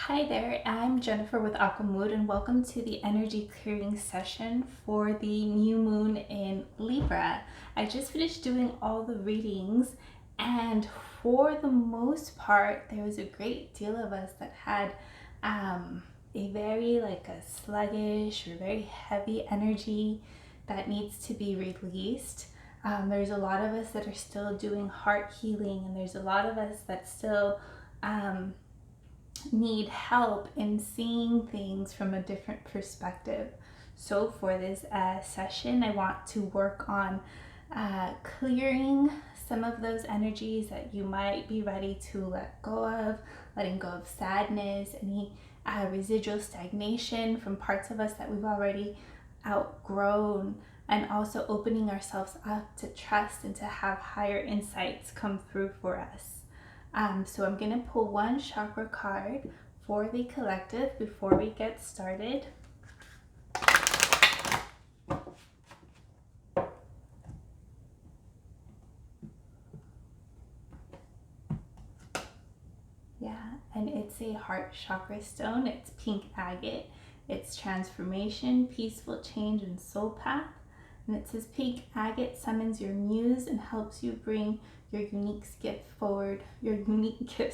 Hi there, I'm Jennifer with Aquamood and welcome to the energy clearing session for the new moon in Libra. I just finished doing all the readings and for the most part there was a great deal of us that had a very a sluggish or very heavy energy that needs to be released. There's a lot of us that are still doing heart healing, and there's a lot of us that still need help in seeing things from a different perspective. So for this session, I want to work on clearing some of those energies that you might be ready to let go of, letting go of sadness, any residual stagnation from parts of us that we've already outgrown, and also opening ourselves up to trust and to have higher insights come through for us. So I'm going to pull one chakra card for the collective before we get started. Yeah, and it's a heart chakra stone. It's pink agate. It's transformation, peaceful change, and soul path. And it says pink agate summons your muse and helps you bring your unique gifts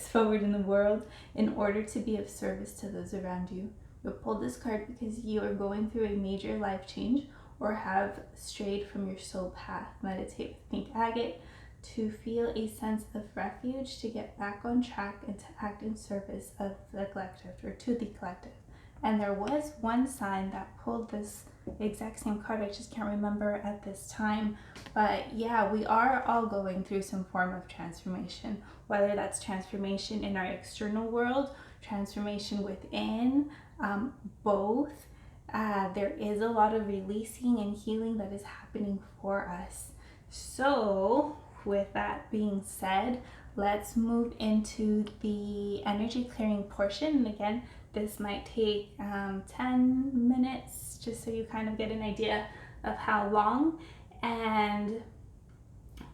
forward in the world in order to be of service to those around you. You'll pull this card because you are going through a major life change or have strayed from your soul path. Meditate with pink agate to feel a sense of refuge, to get back on track, and to act in service of the collective, or to the collective. And there was one sign that pulled this exact same card. I just can't remember at this time. But yeah, we are all going through some form of transformation, whether that's transformation in our external world, transformation within, both. There is a lot of releasing and healing that is happening for us. So with that being said, let's move into the energy clearing portion. And again, this might take 10 minutes, just so you kind of get an idea of how long. And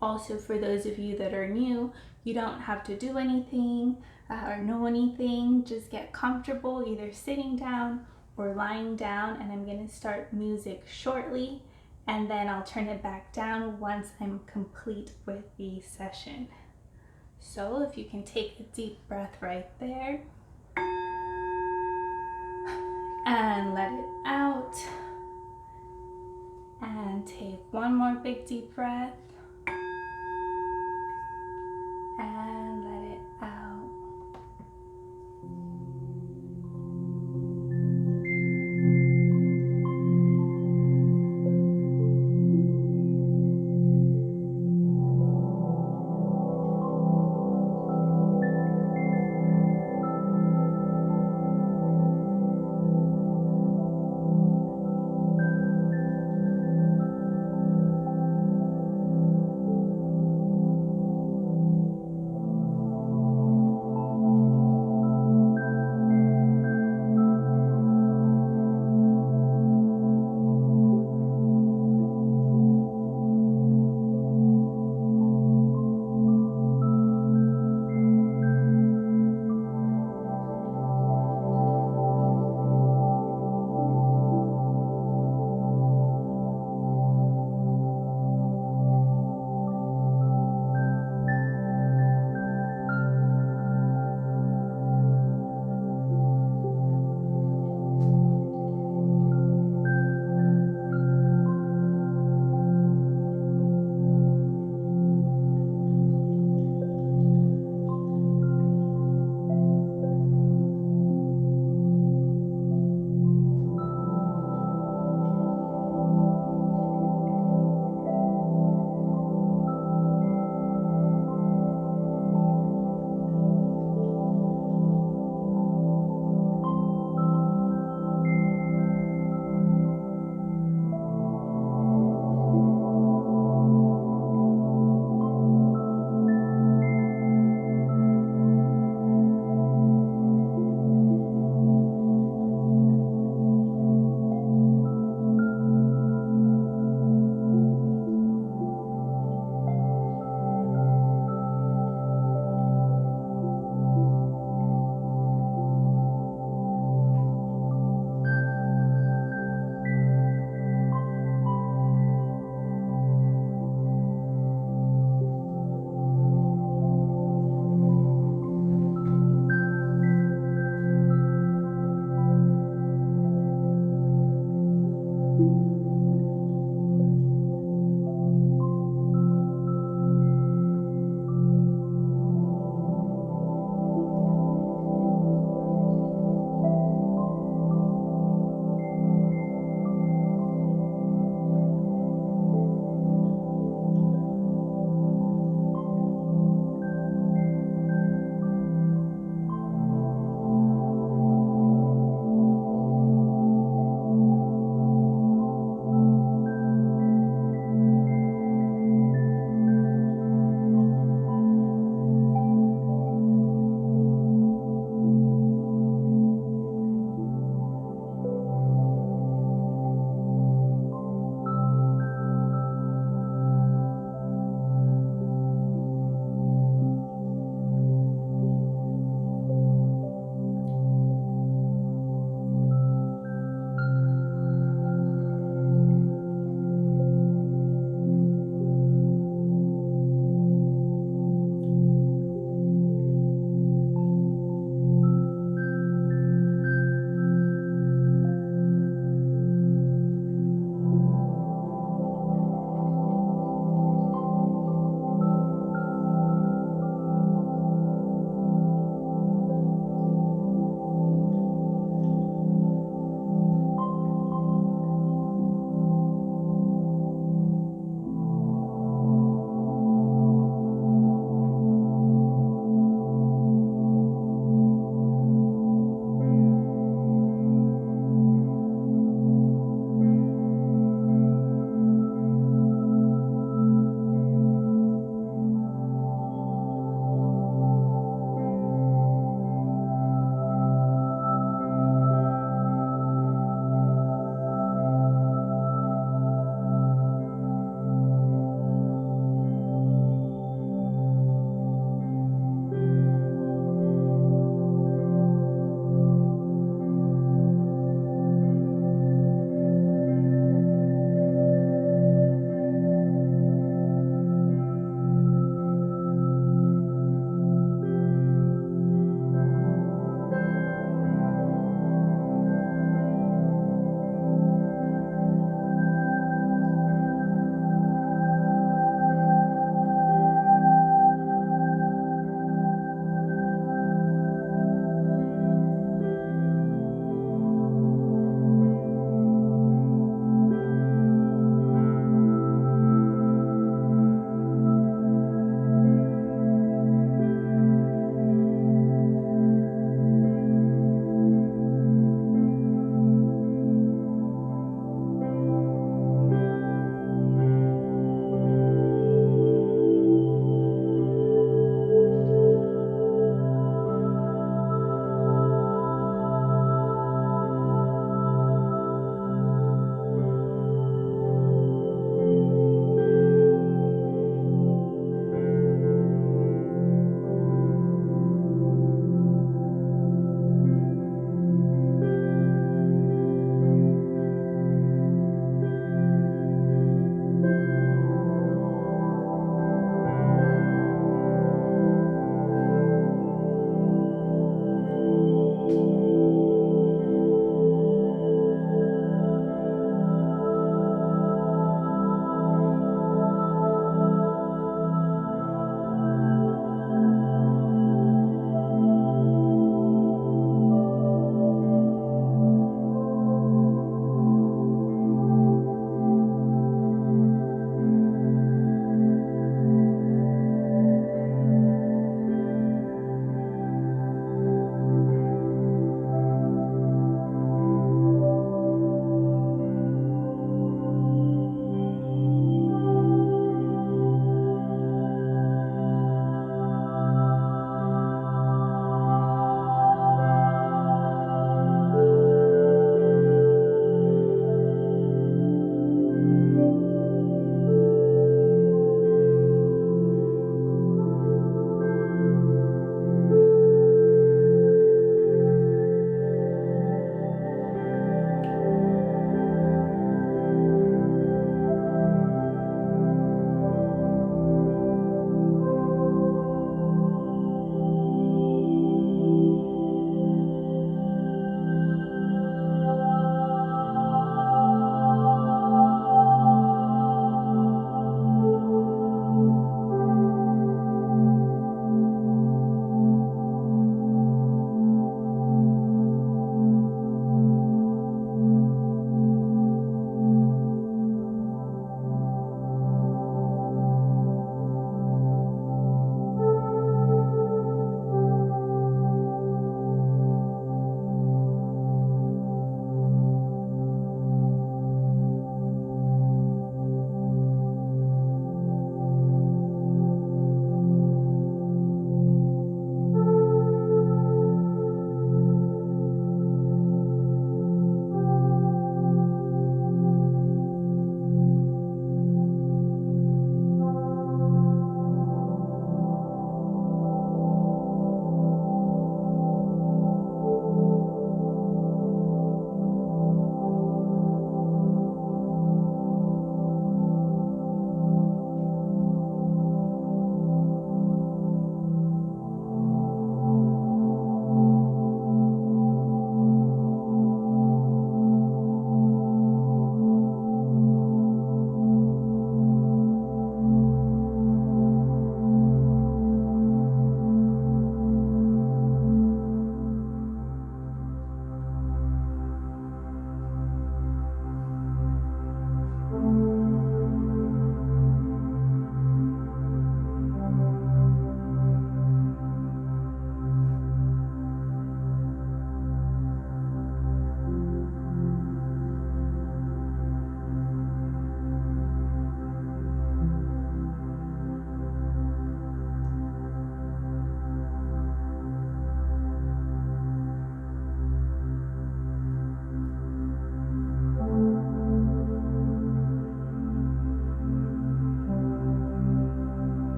also for those of you that are new, you don't have to do anything or know anything. Just get comfortable, either sitting down or lying down. And I'm going to start music shortly, and then I'll turn it back down once I'm complete with the session. So if you can take a deep breath right there and let it out, and take one more big deep breath and let it out.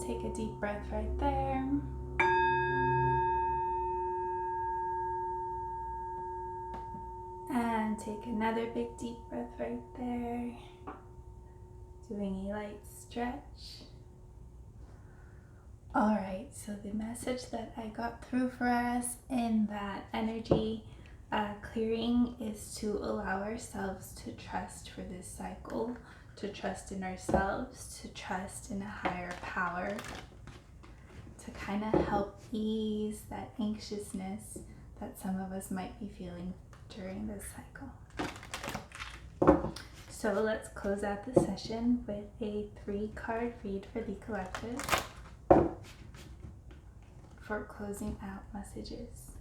take a deep breath right there. And take another big deep breath right there. Doing a light stretch. Alright, so the message that I got through for us in that energy clearing is to allow ourselves to trust for this cycle, to trust in ourselves, to trust in a higher power, to kind of help ease that anxiousness that some of us might be feeling during this cycle. So let's close out the session with a 3-card read for the collective for closing out messages.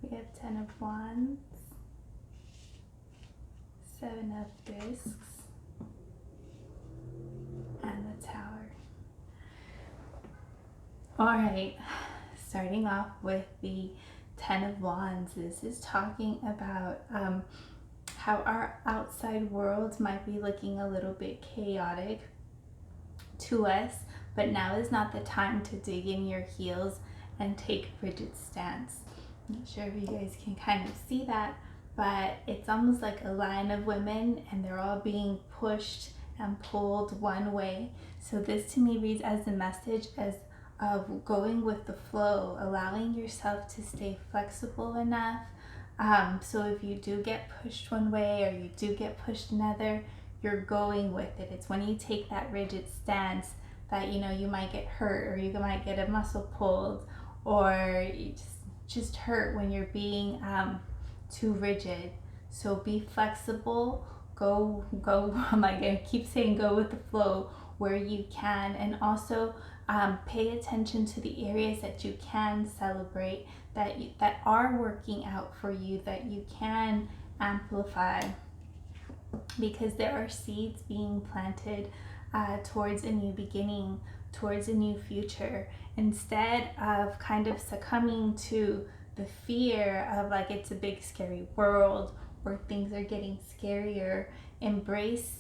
We have 10 of Wands, 7 of Discs, and the Tower. Alright, starting off with the 10 of Wands. This is talking about how our outside world might be looking a little bit chaotic to us, but now is not the time to dig in your heels and take a rigid stance. I'm not sure if you guys can kind of see that, but it's almost like a line of women and they're all being pushed and pulled one way. So this to me reads as a message as of going with the flow, allowing yourself to stay flexible enough. So if you do get pushed one way or you do get pushed another, you're going with it. It's when you take that rigid stance that, you know, you might get hurt or you might get a muscle pulled, or you just hurt when you're being too rigid. So be flexible, go I'm like, I keep saying go with the flow where you can, and also pay attention to the areas that you can celebrate, that are working out for you, that you can amplify, because there are seeds being planted towards a new beginning, towards a new future. Instead of kind of succumbing to the fear of like it's a big scary world or things are getting scarier, embrace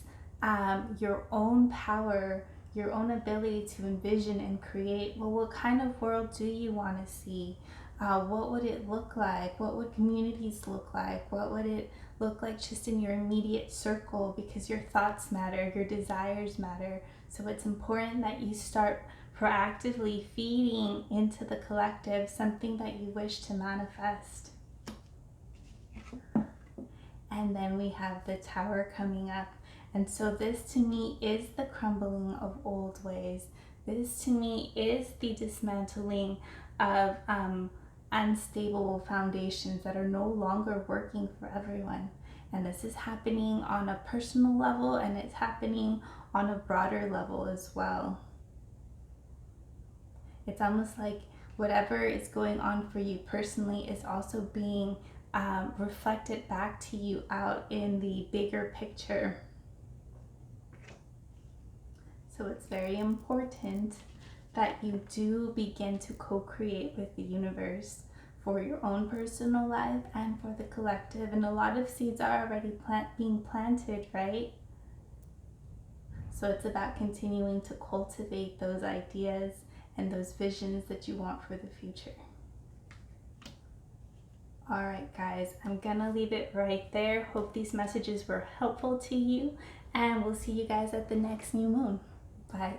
your own power, your own ability to envision and create. Well, what kind of world do you want to see? What would it look like? What would communities look like? What would it look like just in your immediate circle? Because your thoughts matter, your desires matter. So it's important that you start proactively feeding into the collective something that you wish to manifest. And then we have the Tower coming up. And so this to me is the crumbling of old ways. This to me is the dismantling of unstable foundations that are no longer working for everyone. And this is happening on a personal level, and it's happening on a broader level as well. It's almost like whatever is going on for you personally is also being reflected back to you out in the bigger picture. So it's very important that you do begin to co-create with the universe for your own personal life and for the collective. And a lot of seeds are already being planted, right? So it's about continuing to cultivate those ideas and those visions that you want for the future. All right, guys, I'm gonna leave it right there. Hope these messages were helpful to you, and we'll see you guys at the next new moon. Bye.